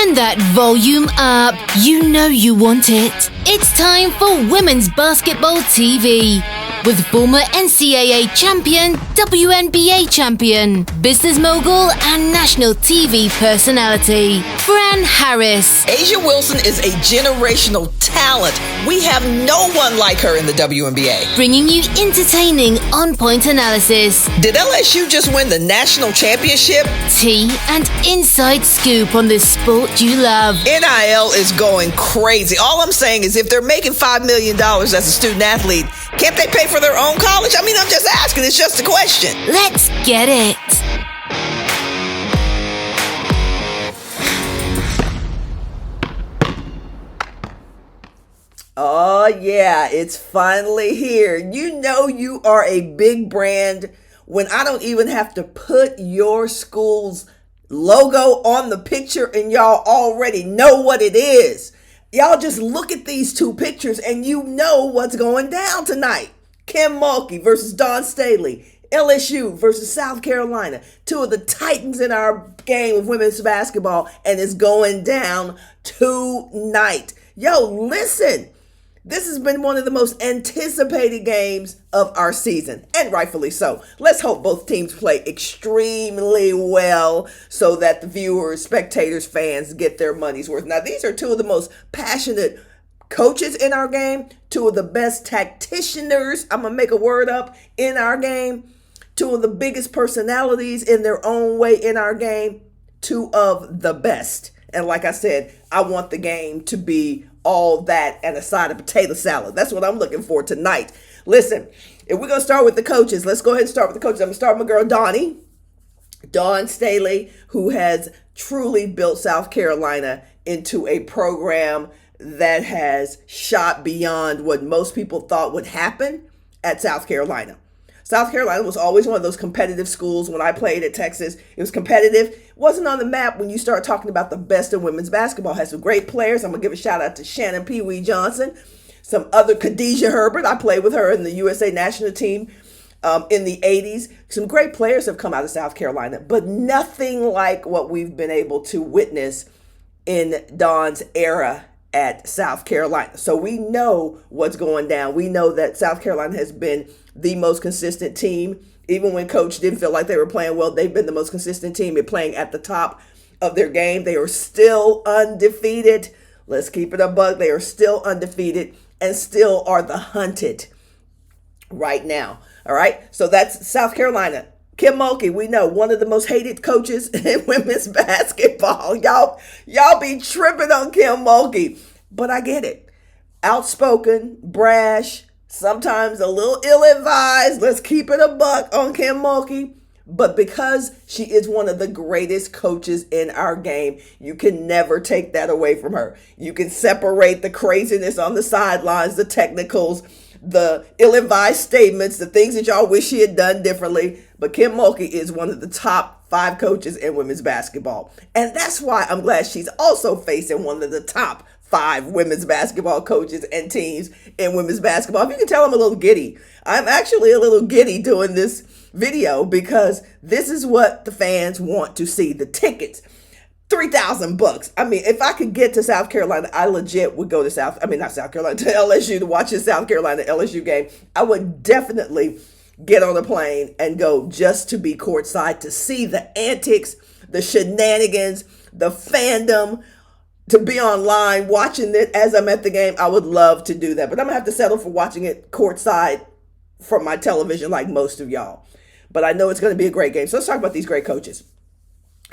Turn that volume up. You know you want it. It's time for Women's Basketball TV with former NCAA champion, WNBA champion, business mogul, and national TV personality, Fran Harris. A'ja Wilson is a generational talent. We have no one like her in the WNBA. Bringing you entertaining, on-point analysis. Did LSU just win the national championship? Tea and inside scoop on the sport you love. NIL is going crazy. All I'm saying is if they're making $5 million as a student athlete, can't they pay for their own college? I mean, I'm just asking. It's just a question. Let's get it. Oh, yeah, it's finally here. You know you are a big brand when I don't even have to put your school's logo on the picture and y'all already know what it is. Y'all just look at these two pictures and you know what's going down tonight. Kim Mulkey versus Dawn Staley. LSU versus South Carolina. Two of the titans in our game of women's basketball, and it's going down tonight. Yo, listen. This has been one of the most anticipated games of our season, and rightfully so. Let's hope both teams play extremely well so that the viewers, spectators, fans get their money's worth. Now, these are two of the most passionate coaches in our game, two of the best tacticianers, I'm going to make a word up, in our game, two of the biggest personalities in their own way in our game, two of the best. And like I said, I want the game to be all that and a side of potato salad. That's what I'm looking for tonight. Listen, if we're going to start with the coaches, let's go ahead and start with the coaches. I'm going to start with my girl, Dawn Staley, who has truly built South Carolina into a program that has shot beyond what most people thought would happen at South Carolina. South Carolina was always one of those competitive schools. When I played at Texas, it was competitive. It wasn't on the map when you start talking about the best in women's basketball. Has some great players. I'm going to give a shout out to Shannon Pee Wee Johnson, some other Khadijah Herbert. I played with her in the USA national team in the 80s. Some great players have come out of South Carolina, but nothing like what we've been able to witness in Dawn's era at South Carolina. So we know what's going down. We know that South Carolina has been the most consistent team. Even when coach didn't feel like they were playing well, they've been the most consistent team in playing at the top of their game. They are still undefeated. Let's keep it a buck. They are still undefeated and still are the hunted right now. All right. So that's South Carolina. Kim Mulkey, we know, one of the most hated coaches in women's basketball. Y'all be tripping on Kim Mulkey, but I get it. Outspoken, brash, sometimes a little ill-advised. Let's keep it a buck on Kim Mulkey. But because she is one of the greatest coaches in our game, you can never take that away from her. You can separate the craziness on the sidelines, the technicals, the ill-advised statements, the things that y'all wish she had done differently. But Kim Mulkey is one of the top 5 coaches in women's basketball. And that's why I'm glad she's also facing one of the top 5 women's basketball coaches and teams in women's basketball. If you can tell, I'm a little giddy. I'm actually a little giddy doing this video because this is what the fans want to see. The tickets, $3,000. I mean, if I could get to South Carolina, I legit would go to to LSU to watch the South Carolina LSU game. I would definitely get on a plane and go just to be courtside to see the antics, the shenanigans, the fandom, to be online watching it as I'm at the game. I would love to do that, but I'm gonna have to settle for watching it courtside from my television like most of y'all. But I know it's going to be a great game. So let's talk about these great coaches.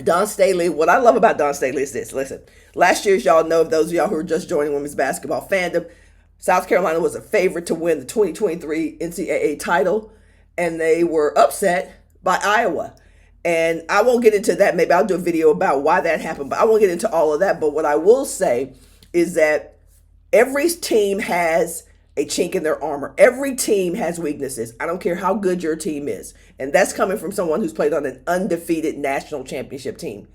Dawn Staley, what I love about Dawn Staley is this. Listen, last year, as y'all know, those of y'all who are just joining women's basketball fandom, South Carolina was a favorite to win the 2023 NCAA title, and they were upset by Iowa. And I won't get into that. Maybe I'll do a video about why that happened, but I won't get into all of that. But what I will say is that every team has a chink in their armor. Every team has weaknesses. I don't care how good your team is. And that's coming from someone who's played on an undefeated national championship team.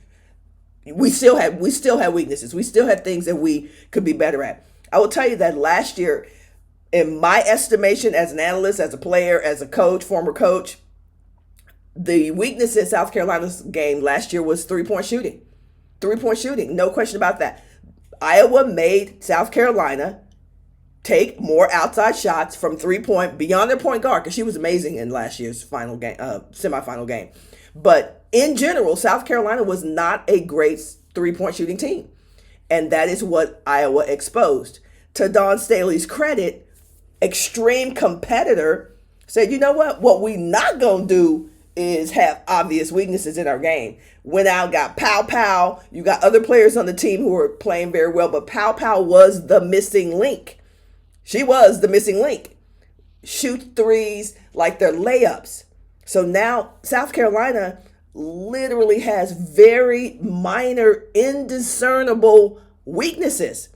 We still have weaknesses. We still have things that we could be better at. I will tell you that last year, in my estimation as an analyst, as a player, as a coach, former coach, the weakness in South Carolina's game last year was 3-point shooting. 3-point shooting. No question about that. Iowa made South Carolina take more outside shots from 3-point beyond their point guard, because she was amazing in last year's final game, semifinal game. But in general, South Carolina was not a great 3-point shooting team. And that is what Iowa exposed. To Dawn Staley's credit, extreme competitor said, you know what we not going to do is have obvious weaknesses in our game. Went out, got Pow Pow. You got other players on the team who were playing very well, but Pow Pow was the missing link. She was the missing link. Shoot threes like they're layups. So now South Carolina literally has very minor, indiscernible weaknesses.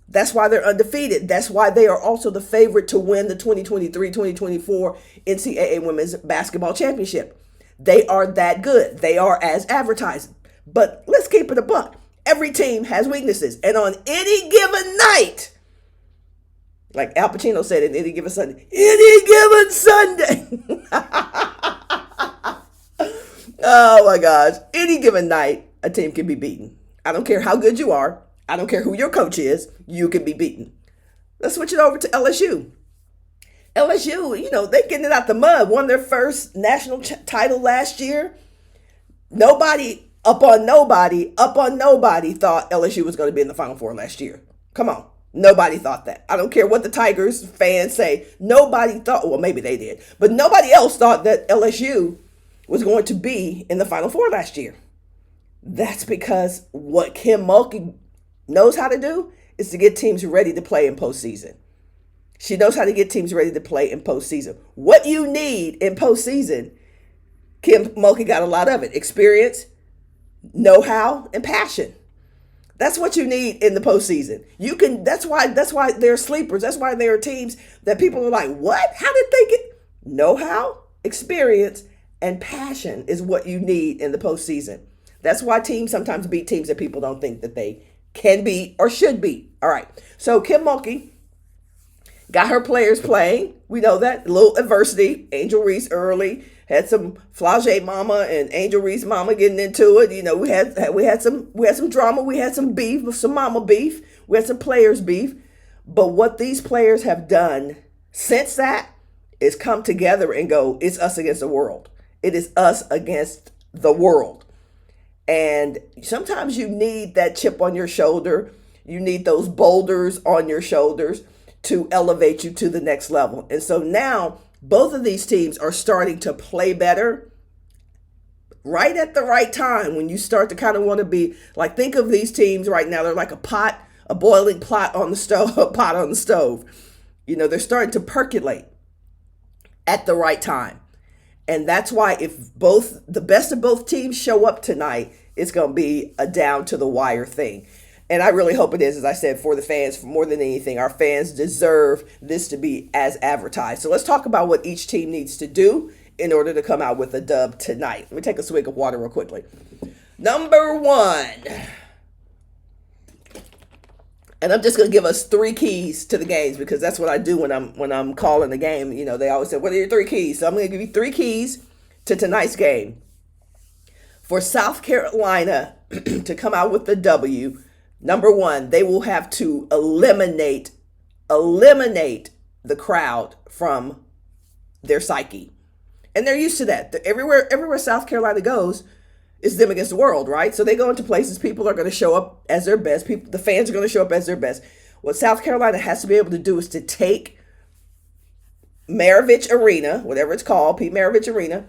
That's why they're undefeated. That's why they are also the favorite to win the 2023-2024 NCAA Women's Basketball Championship. They are that good. They are as advertised. But let's keep it a buck. Every team has weaknesses. And on any given night, like Al Pacino said in Any Given Sunday, any given Sunday. Oh my gosh. Any given night, a team can be beaten. I don't care how good you are. I don't care who your coach is. You can be beaten. Let's switch it over to LSU. LSU, they getting it out the mud. Won their first national title last year. Nobody thought LSU was going to be in the Final Four last year. Come on. Nobody thought that. I don't care what the Tigers fans say. Nobody thought, well, maybe they did, but nobody else thought that LSU was going to be in the Final Four last year. That's because what Kim Mulkey knows how to do is to get teams ready to play in postseason. She knows how to get teams ready to play in postseason. What you need in postseason, Kim Mulkey got a lot of it. Experience, know-how, and passion. That's what you need in the postseason. That's why they're sleepers. That's why there are teams that people are like, what? How did they get? Know-how, experience, and passion is what you need in the postseason. That's why teams sometimes beat teams that people don't think that they can beat or should beat. All right. So Kim Mulkey got her players playing. We know that. A little adversity. Angel Reese early. Had some Flage mama and Angel Reese mama getting into it. We had some drama. We had some beef, some mama beef. We had some players beef. But what these players have done since that is come together and go, it's us against the world. It is us against the world. And sometimes you need that chip on your shoulder. You need those boulders on your shoulders to elevate you to the next level. And so now both of these teams are starting to play better right at the right time, when you start to kind of want to be like, think of these teams right now. They're like a boiling pot on the stove. They're starting to percolate at the right time. And that's why if the best of both teams show up tonight, it's going to be a down to the wire thing. And I really hope it is, as I said, for the fans, for more than anything. Our fans deserve this to be as advertised. So let's talk about what each team needs to do in order to come out with a dub tonight. Let me take a swig of water real quickly. Number one. And I'm just going to give us 3 keys to the games, because that's what I do when I'm calling the game. They always say, what are your 3 keys? So I'm going to give you 3 keys to tonight's game. For South Carolina to come out with the W, number one, they will have to eliminate the crowd from their psyche. And they're used to that. Everywhere South Carolina goes, it's them against the world, right? So they go into places, people are going to show up as their best. The fans are going to show up as their best. What South Carolina has to be able to do is to take Maravich Arena, whatever it's called, Pete Maravich Arena,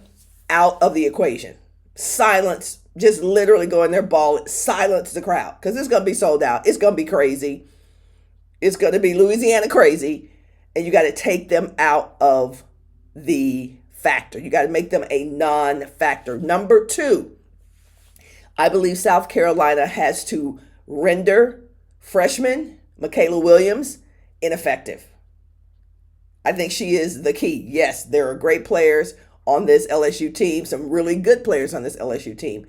out of the equation. Silence, just literally go in there, ball, silence the crowd, because it's going to be sold out. It's going to be crazy. It's going to be Louisiana crazy, and you got to take them out of the factor. You got to make them a non-factor. Number 2, I believe South Carolina has to render freshman Michaela Williams ineffective. I think she is the key. Yes, there are great players on this LSU team, some really good players on this LSU team.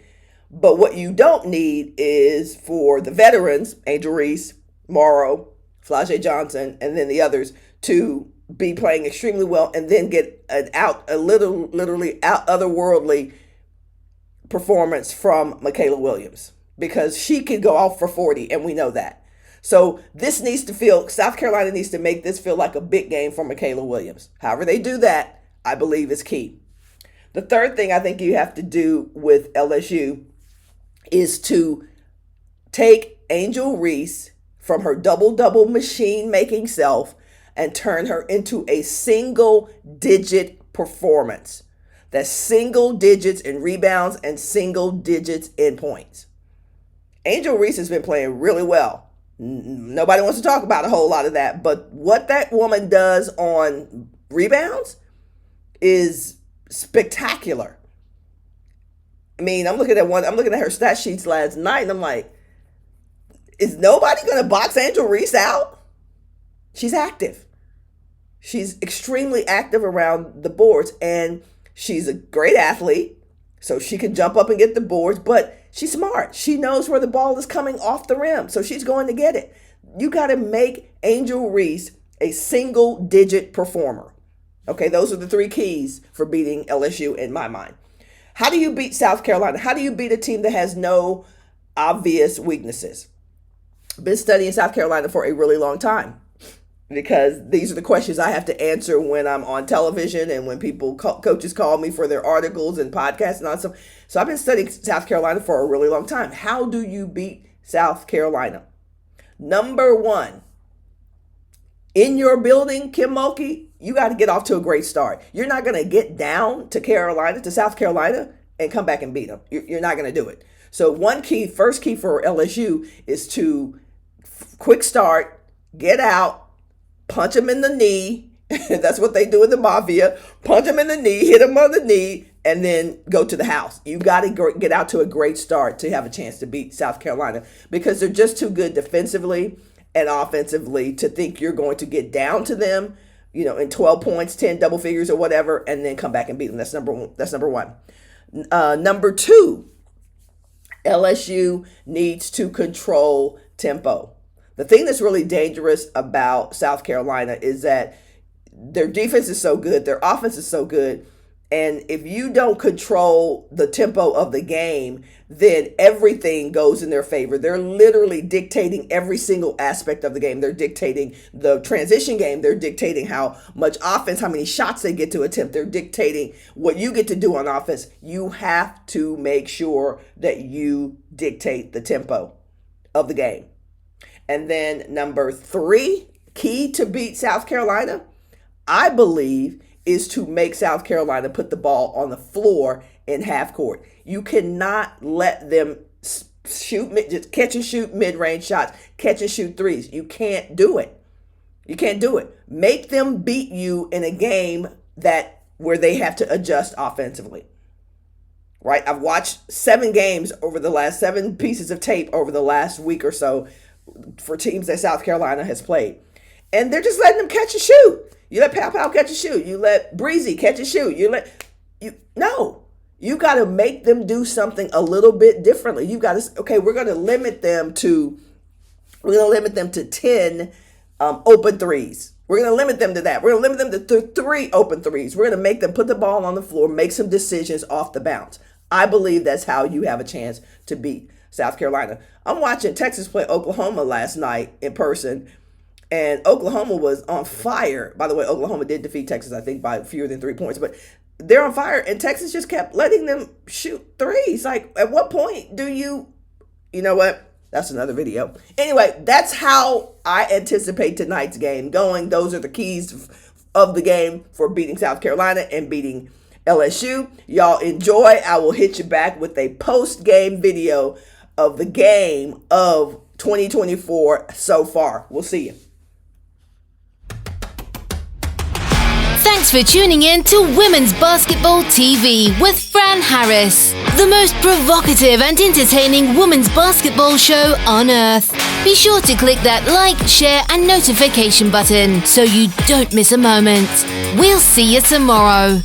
But what you don't need is for the veterans, Angel Reese, Morrow, Flage Johnson, and then the others, to be playing extremely well and then get literally otherworldly performance from Michaela Williams. because she can go off for 40, and we know that. So South Carolina needs to make this feel like a big game for Michaela Williams. However they do that, I believe is key. The third thing I think you have to do with LSU is to take Angel Reese from her double-double machine-making self and turn her into a single-digit performance. That's single digits in rebounds and single digits in points. Angel Reese has been playing really well. Nobody wants to talk about a whole lot of that, but what that woman does on rebounds is spectacular. I mean, I'm looking at her stat sheets last night, and I'm like, is nobody going to box Angel Reese out? She's active. She's extremely active around the boards, and she's a great athlete, so she can jump up and get the boards, but she's smart. She knows where the ball is coming off the rim, so she's going to get it. You got to make Angel Reese a single-digit performer. Okay, those are the three keys for beating LSU in my mind. How do you beat South Carolina? How do you beat a team that has no obvious weaknesses? I've been studying South Carolina for a really long time because these are the questions I have to answer when I'm on television and when coaches call me for their articles and podcasts and all that stuff. So I've been studying South Carolina for a really long time. How do you beat South Carolina? Number one, in your building, Kim Mulkey, you got to get off to a great start. You're not going to get down to South Carolina, and come back and beat them. You're not going to do it. So first key for LSU is to quick start, get out, punch them in the knee. That's what they do in the Mafia. Punch them in the knee, hit them on the knee, and then go to the house. You got to get out to a great start to have a chance to beat South Carolina because they're just too good defensively and offensively to think you're going to get down to them, in 12 points, 10 double figures or whatever, and then come back and beat them. That's number one. Number two, LSU needs to control tempo. The thing that's really dangerous about South Carolina is that their defense is so good, their offense is so good, and if you don't control the tempo of the game, then everything goes in their favor. They're literally dictating every single aspect of the game. They're dictating the transition game. They're dictating how much offense, how many shots they get to attempt. They're dictating what you get to do on offense. You have to make sure that you dictate the tempo of the game. And then number three, key to beat South Carolina, I believe, is to make South Carolina put the ball on the floor in half court. You cannot let them just catch and shoot mid-range shots, catch and shoot threes. You can't do it. You can't do it. Make them beat you in a game where they have to adjust offensively. Right? I've watched 7 pieces of tape over the last week or so for teams that South Carolina has played. And they're just letting them catch and shoot. You let Pow catch and shoot. You let Breezy catch and shoot. No. You got to make them do something a little bit differently. You got to, we're going to limit them to 10 open threes. We're going to limit them to that. We're going to limit them to 3 open threes. We're going to make them put the ball on the floor, make some decisions off the bounce. I believe that's how you have a chance to beat South Carolina. I'm watching Texas play Oklahoma last night in person, and Oklahoma was on fire. By the way, Oklahoma did defeat Texas, I think, by fewer than 3 points, but they're on fire, and Texas just kept letting them shoot threes. Like, at what point do you know what? That's another video. Anyway, that's how I anticipate tonight's game going. Those are the keys of the game for beating South Carolina and beating LSU. Y'all enjoy. I will hit you back with a post-game video of the game of 2024 so far. We'll see you. Thanks for tuning in to Women's Basketball TV with Fran Harris, the most provocative and entertaining women's basketball show on earth. Be sure to click that like, share, and notification button so you don't miss a moment. We'll see you tomorrow.